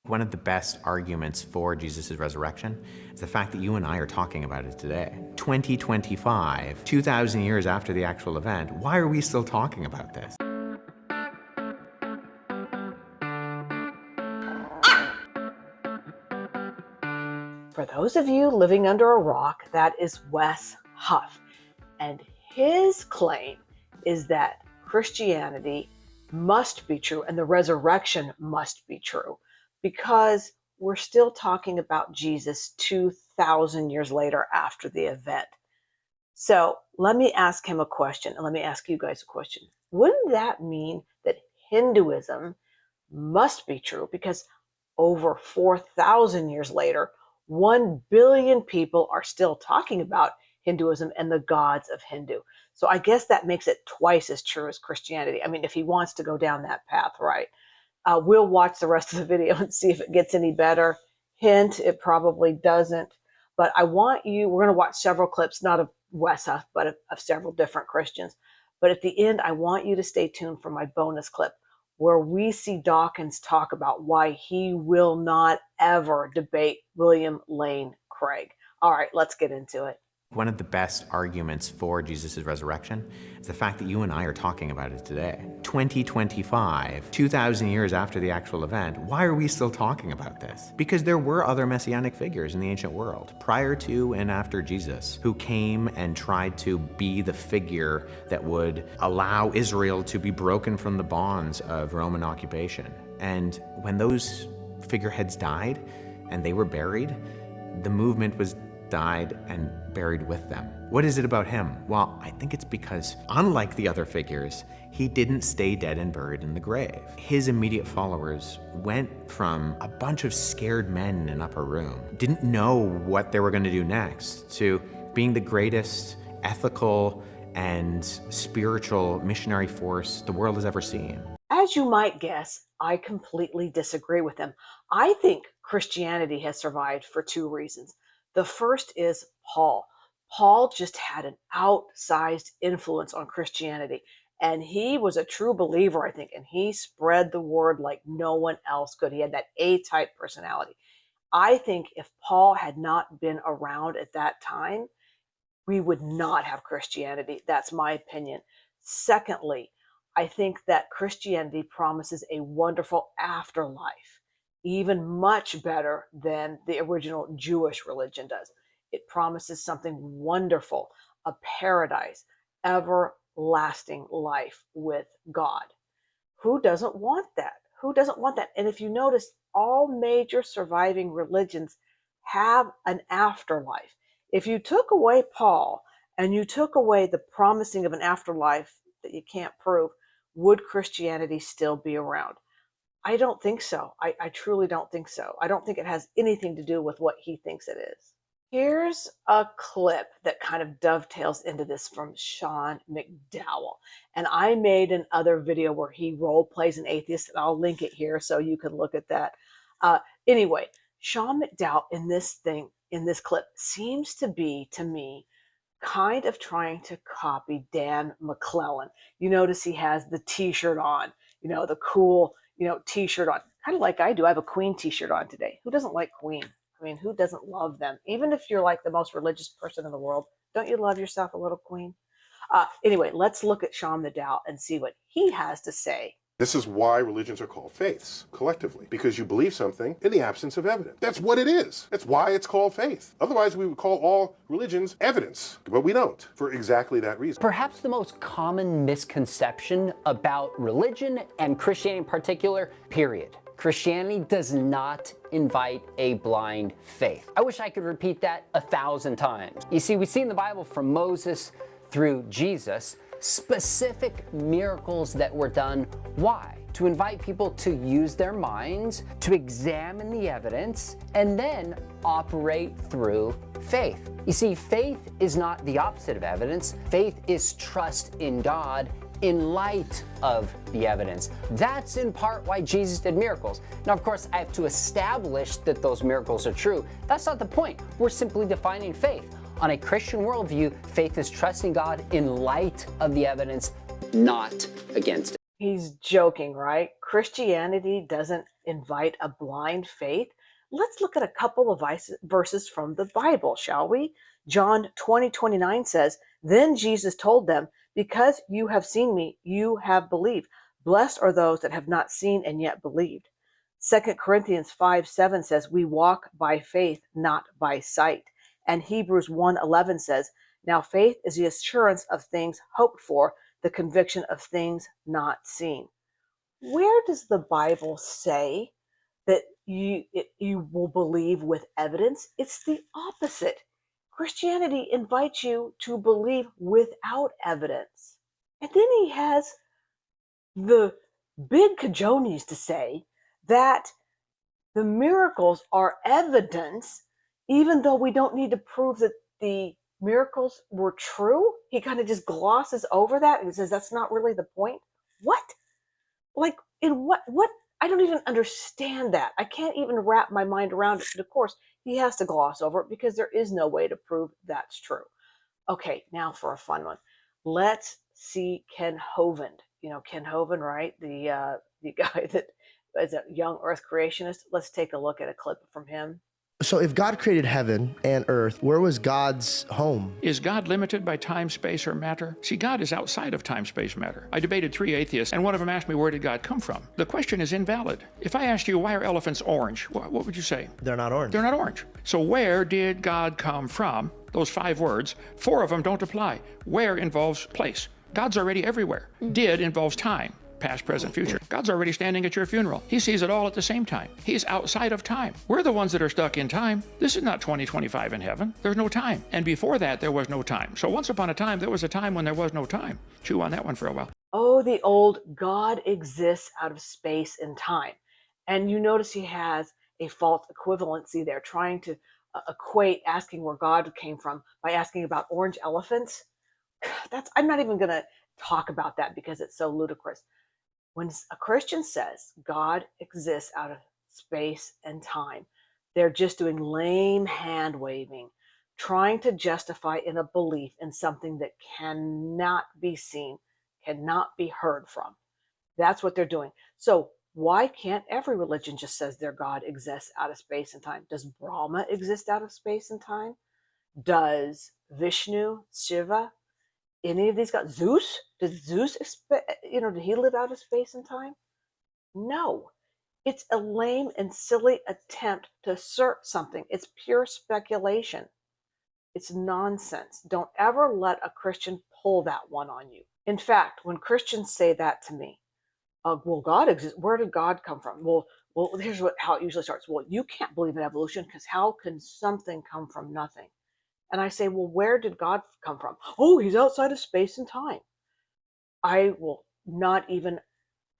One of the best arguments for Jesus' resurrection is the fact that you and I are talking about it today. 2025, 2,000 years after the actual event, why are we still talking about this? For those of you living under a rock, that is Wes Huff. And his claim is that Christianity must be true and the resurrection must be true because we're still talking about Jesus 2,000 years later after the event. So let me ask him a question, and let me ask you guys a question. Wouldn't that mean that Hinduism must be true because over 4,000 years later, 1 billion people are still talking about Hinduism and the gods of Hindu. So I guess that makes it twice as true as Christianity. I mean, if he wants to go down that path, right? We'll watch the rest of the video and see if it gets any better. Hint, it probably doesn't. But I want you, we're going to watch several clips, not of Wes Huff, but of several different Christians. But at the end, I want you to stay tuned for my bonus clip where we see Dawkins talk about why he will not ever debate William Lane Craig. All right, let's get into it. One of the best arguments for Jesus' resurrection is the fact that you and I are talking about it today. 2025, 2,000 years after the actual event, why are we still talking about this? Because there were other messianic figures in the ancient world, prior to and after Jesus, who came and tried to be the figure that would allow Israel to be broken from the bonds of Roman occupation. And when those figureheads died and they were buried, the movement was died and buried with them. What is it about him? Well, I think it's because, unlike the other figures, he didn't stay dead and buried in the grave. His immediate followers went from a bunch of scared men in an upper room, didn't know what they were going to do next, to being the greatest ethical and spiritual missionary force the world has ever seen. As you might guess, I completely disagree with him. I think Christianity has survived for two reasons. The first is Paul. Paul just had an outsized influence on Christianity, and he was a true believer, I think, and he spread the word like no one else could. He had that A-type personality. I think if Paul had not been around at that time, we would not have Christianity. That's my opinion. Secondly, I think that Christianity promises a wonderful afterlife, even much better than the original Jewish religion does. It promises something wonderful, a paradise, everlasting life with God. Who doesn't want that? Who doesn't want that? And if you notice, all major surviving religions have an afterlife. If you took away Paul and you took away the promising of an afterlife that you can't prove, would Christianity still be around? I don't think so. I truly don't think so. I don't think it has anything to do with what he thinks it is. Here's a clip that kind of dovetails into this from Sean McDowell. And I made another video where he role plays an atheist, and I'll link it here so you can look at that. Anyway, Sean McDowell in this clip seems to be, to me, kind of trying to copy Dan McClellan. You notice he has the t-shirt on, the cool, t-shirt on, kind of like I do. I have a Queen t-shirt on today. Who doesn't like Queen? I mean, who doesn't love them? Even if you're like the most religious person in the world, don't you love yourself a little Queen? Anyway, let's look at Sean McDowell and see what he has to say. This is why religions are called faiths, collectively, because you believe something in the absence of evidence. That's what it is. That's why it's called faith. Otherwise, we would call all religions evidence, but we don't, for exactly that reason. Perhaps the most common misconception about religion, and Christianity in particular, period. Christianity does not invite a blind faith. I wish I could repeat that 1,000 times. You see, we see in the Bible from Moses through Jesus, specific miracles that were done. Why? To invite people to use their minds, to examine the evidence, and then operate through faith. You see, faith is not the opposite of evidence. Faith is trust in God in light of the evidence. That's in part why Jesus did miracles. Now, of course, I have to establish that those miracles are true. That's not the point. We're simply defining faith. On a Christian worldview, faith is trusting God in light of the evidence, not against it. He's joking, right? Christianity doesn't invite a blind faith? Let's look at a couple of verses from the Bible, shall we? John 20:29 says, "Then Jesus told them, 'Because you have seen me, you have believed. Blessed are those that have not seen and yet believed.'" 2 Corinthians 5:7 says, "We walk by faith, not by sight." And Hebrews 1:11 says, "Now faith is the assurance of things hoped for, the conviction of things not seen." Where does the Bible say that you will believe with evidence? It's the opposite. Christianity invites you to believe without evidence. And then he has the big cajones to say that the miracles are evidence, even though we don't need to prove that the miracles were true. He kind of just glosses over that and says that's not really the point. What? Like, in what I don't even understand that. I can't even wrap my mind around it. But of course, he has to gloss over it because there is no way to prove that's true. Okay, now for a fun one. Let's see Kent Hovind. You know Kent Hovind, right? The guy that is a young Earth creationist. Let's take a look at a clip from him. So if God created heaven and earth, where was God's home? Is God limited by time, space, or matter? See, God is outside of time, space, matter. I debated 3 atheists, and one of them asked me, where did God come from? The question is invalid. If I asked you, why are elephants orange? What would you say? They're not orange. They're not orange. So where did God come from? Those 5 words, 4 of them don't apply. Where involves place. God's already everywhere. Did involves time. Past, present, future. God's already standing at your funeral. He sees it all at the same time. He's outside of time. We're the ones that are stuck in time. This is not 2025 in heaven. There's no time. And before that, there was no time. So once upon a time, there was a time when there was no time. Chew on that one for a while. Oh, the old God exists out of space and time. And you notice he has a false equivalency there, trying to equate asking where God came from by asking about orange elephants. I'm not even going to talk about that because it's so ludicrous. When a Christian says God exists out of space and time, they're just doing lame hand waving, trying to justify in a belief in something that cannot be seen, cannot be heard from. That's what they're doing. So why can't every religion just says their God exists out of space and time? Does Brahma exist out of space and time? Does Vishnu, Shiva, any of these guys, Zeus? Did Zeus, did he live out of space and time? No. It's a lame and silly attempt to assert something. It's pure speculation. It's nonsense. Don't ever let a Christian pull that one on you. In fact, when Christians say that to me, well, God exists. Where did God come from? Well, here's how it usually starts. Well, you can't believe in evolution because how can something come from nothing? And I say, well, where did God come from? Oh, he's outside of space and time. I will not even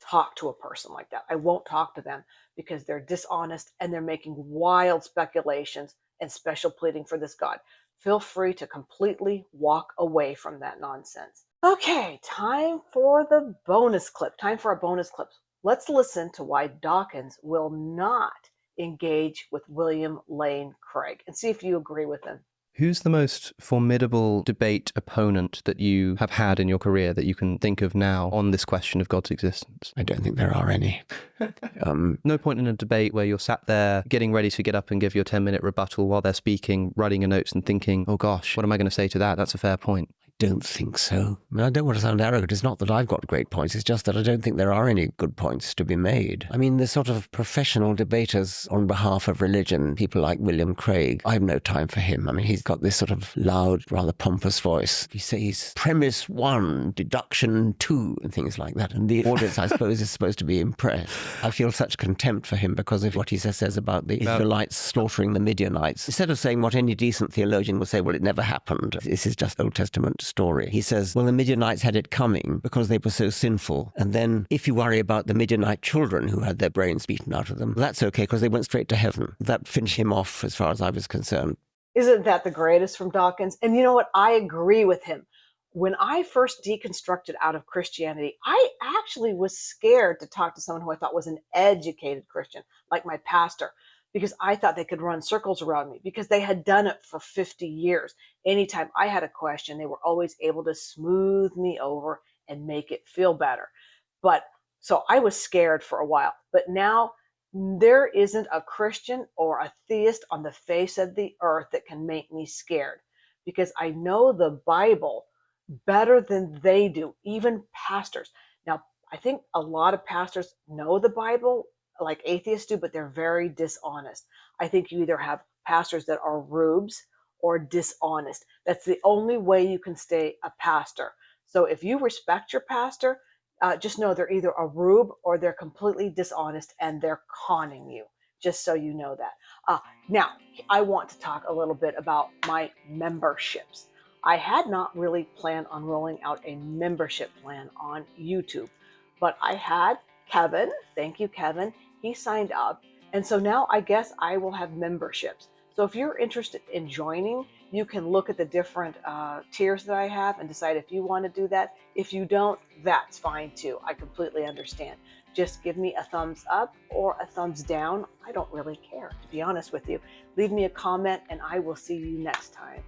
talk to a person like that. I won't talk to them because they're dishonest and they're making wild speculations and special pleading for this God. Feel free to completely walk away from that nonsense. Okay, time for the bonus clip. Time for a bonus clip. Let's listen to why Dawkins will not engage with William Lane Craig and see if you agree with him. Who's the most formidable debate opponent that you have had in your career that you can think of now on this question of God's existence? I don't think there are any. No point in a debate where you're sat there getting ready to get up and give your 10-minute rebuttal while they're speaking, writing your notes and thinking, oh gosh, what am I going to say to that? That's a fair point. Don't think so. I mean, I don't want to sound arrogant. It's not that I've got great points. It's just that I don't think there are any good points to be made. I mean, the sort of professional debaters on behalf of religion, people like William Craig, I have no time for him. I mean, he's got this sort of loud, rather pompous voice. He says premise 1, deduction 2, and things like that. And the audience, I suppose, is supposed to be impressed. I feel such contempt for him because of what he says about the Israelites slaughtering the Midianites. Instead of saying what any decent theologian would say, well, it never happened. This is just Old Testament story. He says, well, the Midianites had it coming because they were so sinful. And then if you worry about the Midianite children who had their brains beaten out of them, that's okay because they went straight to heaven. That finished him off as far as I was concerned. Isn't that the greatest from Dawkins? And you know what? I agree with him. When I first deconstructed out of Christianity, I actually was scared to talk to someone who I thought was an educated Christian, like my pastor, because I thought they could run circles around me because they had done it for 50 years. Anytime I had a question, they were always able to smooth me over and make it feel better. But so I was scared for a while. But now There isn't a Christian or a theist on the face of the earth that can make me scared, because I know the Bible better than they do, even pastors. Now, I think a lot of pastors know the Bible like atheists do, but they're very dishonest. I think you either have pastors that are rubes or dishonest. That's the only way you can stay a pastor. So if you respect your pastor, just know they're either a rube or they're completely dishonest and they're conning you, just so you know that. Now, I want to talk a little bit about my memberships. I had not really planned on rolling out a membership plan on YouTube, but I had Kevin, thank you, Kevin, he signed up. And so now I guess I will have memberships. So if you're interested in joining, you can look at the different tiers that I have and decide if you want to do that. If you don't, that's fine too. I completely understand. Just give me a thumbs up or a thumbs down. I don't really care, to be honest with you. Leave me a comment and I will see you next time.